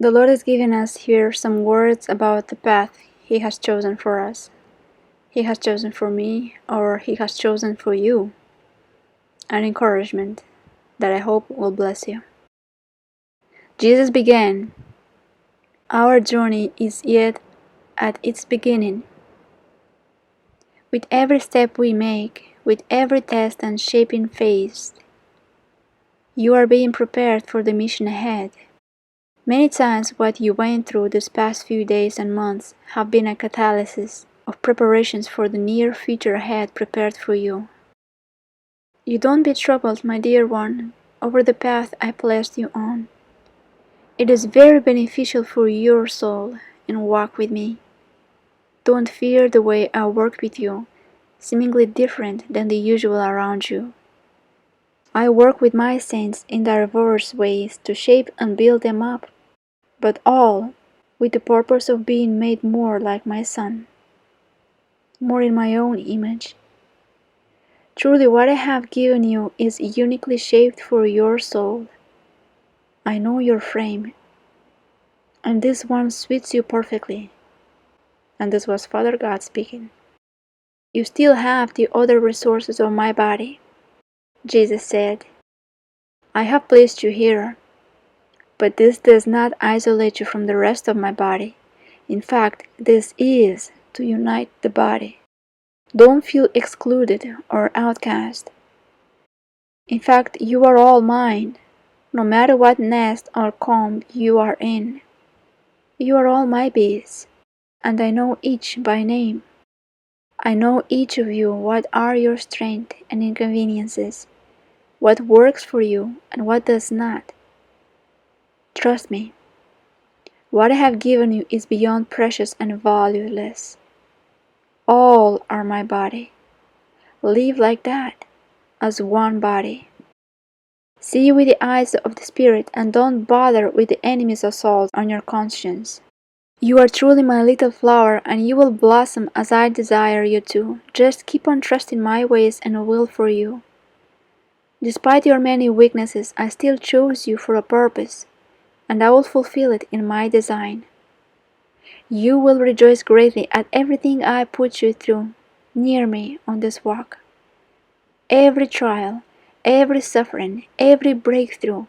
The Lord is giving us here some words about the path He has chosen for us. He has chosen for me, or He has chosen for you. An encouragement that I hope will bless you. Jesus began. Our journey is yet at its beginning. With every step we make, with every test and shaping phase, you are being prepared for the mission ahead. Many times what you went through these past few days and months have been a catalysis of preparations for the near future ahead prepared for you. You don't be troubled, my dear one, over the path I placed you on. It is very beneficial for your soul and walk with me. Don't fear the way I work with you, seemingly different than the usual around you. I work with my saints in diverse ways to shape and build them up, but all with the purpose of being made more like my Son, more in my own image. Truly what I have given you is uniquely shaped for your soul. I know your frame, and this one suits you perfectly. And this was Father God speaking. You still have the other resources of my body. Jesus said, I have placed you here, but this does not isolate you from the rest of my body. In fact, this is to unite the body. Don't feel excluded or outcast. In fact, you are all mine, no matter what nest or comb you are in. You are all my bees, and I know each by name. I know each of you what are your strengths and inconveniences, what works for you and what does not. Trust me, what I have given you is beyond precious and valueless. All are my body. Live like that, as one body. See with the eyes of the Spirit and don't bother with the enemy's assault on your conscience. You are truly my little flower and you will blossom as I desire you to. Just keep on trusting my ways and will for you. Despite your many weaknesses, I still chose you for a purpose, and I will fulfill it in my design. You will rejoice greatly at everything I put you through near me on this walk. Every trial, every suffering, every breakthrough,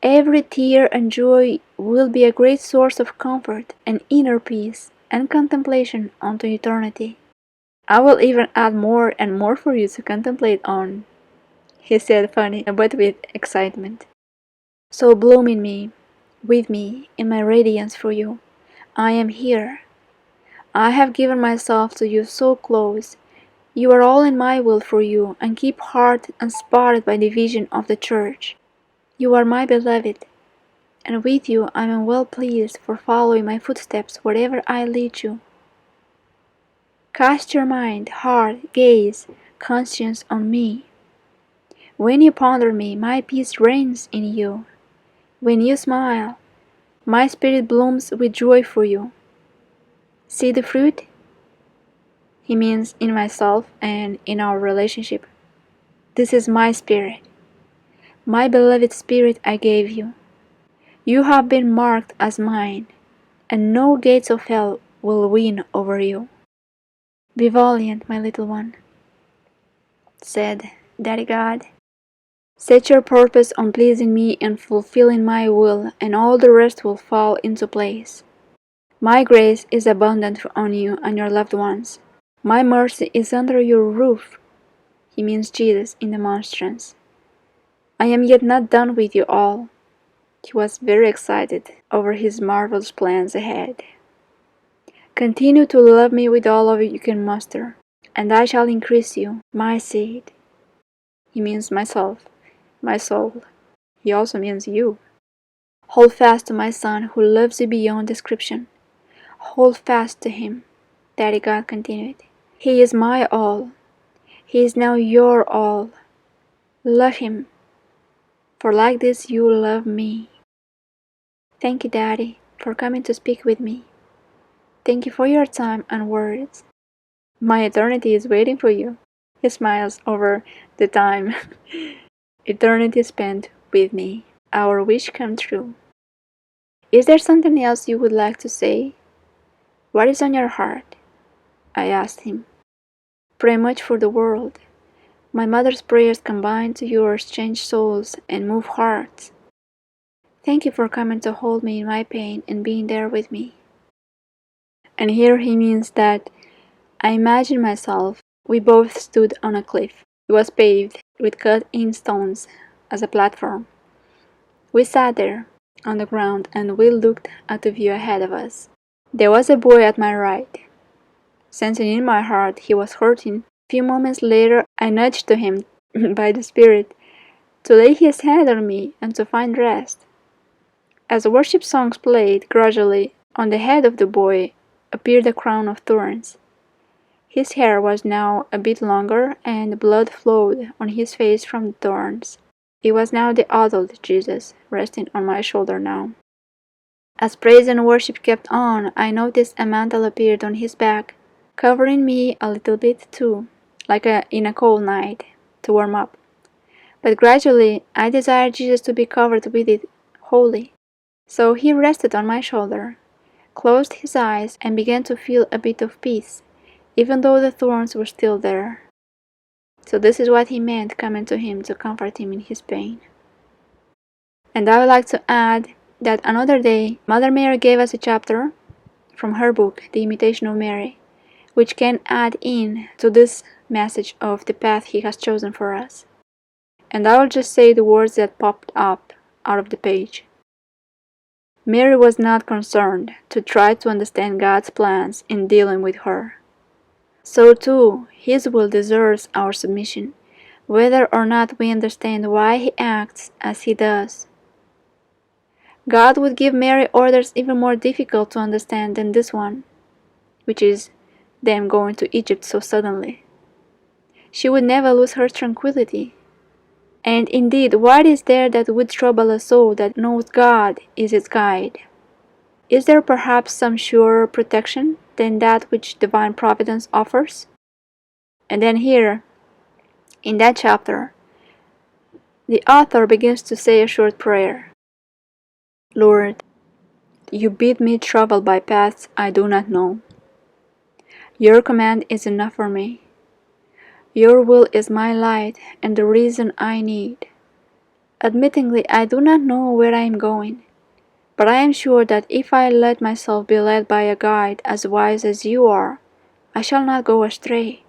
every tear and joy will be a great source of comfort and inner peace and contemplation unto eternity. I will even add more and more for you to contemplate on, he said funny but with excitement. So bloom in me, with me, in my radiance for you. I am here. I have given myself to you so close. You are all in my will for you, and keep heart unspotted by the vision of the Church. You are my beloved, and with you I am well pleased for following my footsteps wherever I lead you. Cast your mind, heart, gaze, conscience on me. When you ponder me, my peace reigns in you. When you smile, my spirit blooms with joy for you. See the fruit? He means in myself and in our relationship. This is my spirit. My beloved spirit I gave you. You have been marked as mine, and no gates of hell will win over you. Be valiant, my little one, said Daddy God. Set your purpose on pleasing me and fulfilling my will, and all the rest will fall into place. My grace is abundant on you and your loved ones. My mercy is under your roof. He means Jesus in the monstrance. I am yet not done with you all. He was very excited over his marvelous plans ahead. Continue to love me with all of you can muster, and I shall increase you, my seed. He means myself, my soul. He also means you. Hold fast to my Son who loves you beyond description. Hold fast to him. Daddy God continued. He is my all. He is now your all. Love him, for like this you love me. Thank you, Daddy, for coming to speak with me. Thank you for your time and words. My eternity is waiting for you. He smiles over the time. Eternity spent with me. Our wish come true. Is there something else you would like to say? What is on your heart? I asked him. Pray much for the world. My mother's prayers combined to yours change souls and move hearts. Thank you for coming to hold me in my pain and being there with me. And here he means that I imagine myself, we both stood on a cliff. It was paved with cut-in stones as a platform. We sat there on the ground and we looked at the view ahead of us. There was a boy at my right. Sensing in my heart he was hurting, a few moments later I nudged to him by the Spirit to lay his hand on me and to find rest. As the worship songs played, gradually on the head of the boy appeared a crown of thorns. His hair was now a bit longer and blood flowed on his face from the thorns. It was now the adult Jesus resting on my shoulder now. As praise and worship kept on, I noticed a mantle appeared on his back, covering me a little bit too, like in a cold night, to warm up. But gradually I desired Jesus to be covered with it wholly. So he rested on my shoulder, closed his eyes, and began to feel a bit of peace, even though the thorns were still there. So this is what he meant coming to him to comfort him in his pain. And I would like to add that another day, Mother Mary gave us a chapter from her book, The Imitation of Mary, which can add in to this message of the path he has chosen for us. And I will just say the words that popped up out of the page. Mary was not concerned to try to understand God's plans in dealing with her. So too, His will deserves our submission, whether or not we understand why He acts as He does. God would give Mary orders even more difficult to understand than this one, which is them going to Egypt so suddenly. She would never lose her tranquility. And indeed, what is there that would trouble a soul that knows God is its guide? Is there perhaps some surer protection than that which divine providence offers? And then here, in that chapter, the author begins to say a short prayer. Lord, you bid me travel by paths I do not know. Your command is enough for me. Your will is my light and the reason I need. Admittingly, I do not know where I am going, but I am sure that if I let myself be led by a guide as wise as you are, I shall not go astray.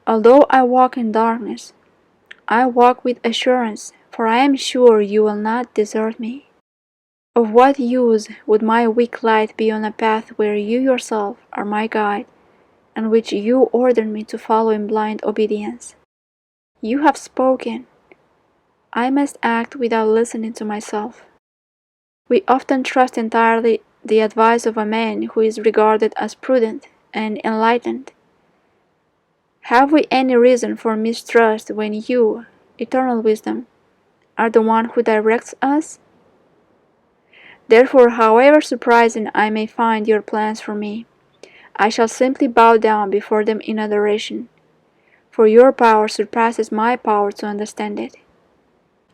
Although I walk in darkness, I walk with assurance, for I am sure you will not desert me. Of what use would my weak light be on a path where you yourself are my guide, and which you ordered me to follow in blind obedience? You have spoken. I must act without listening to myself. We often trust entirely the advice of a man who is regarded as prudent and enlightened. Have we any reason for mistrust when you, eternal wisdom, are the one who directs us? Therefore, however surprising I may find your plans for me, I shall simply bow down before them in adoration, for your power surpasses my power to understand it.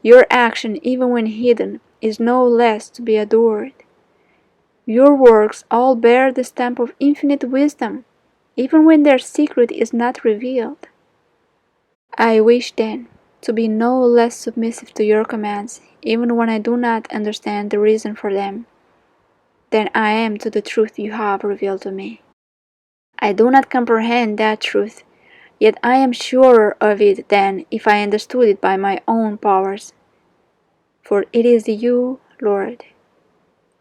Your action, even when hidden, is no less to be adored. Your works all bear the stamp of infinite wisdom, even when their secret is not revealed. I wish, then, to be no less submissive to your commands, even when I do not understand the reason for them, than I am to the truth you have revealed to me. I do not comprehend that truth, yet I am surer of it than if I understood it by my own powers. For it is you, Lord,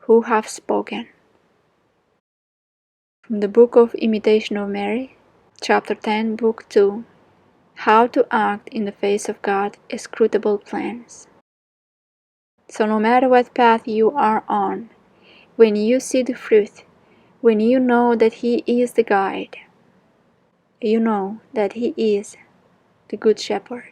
who have spoken. From the Book of Imitation of Mary, Chapter 10, Book 2, How to Act in the Face of God's Inscrutable Plans. So no matter what path you are on, when you see the fruit, when you know that He is the guide, you know that He is the Good Shepherd.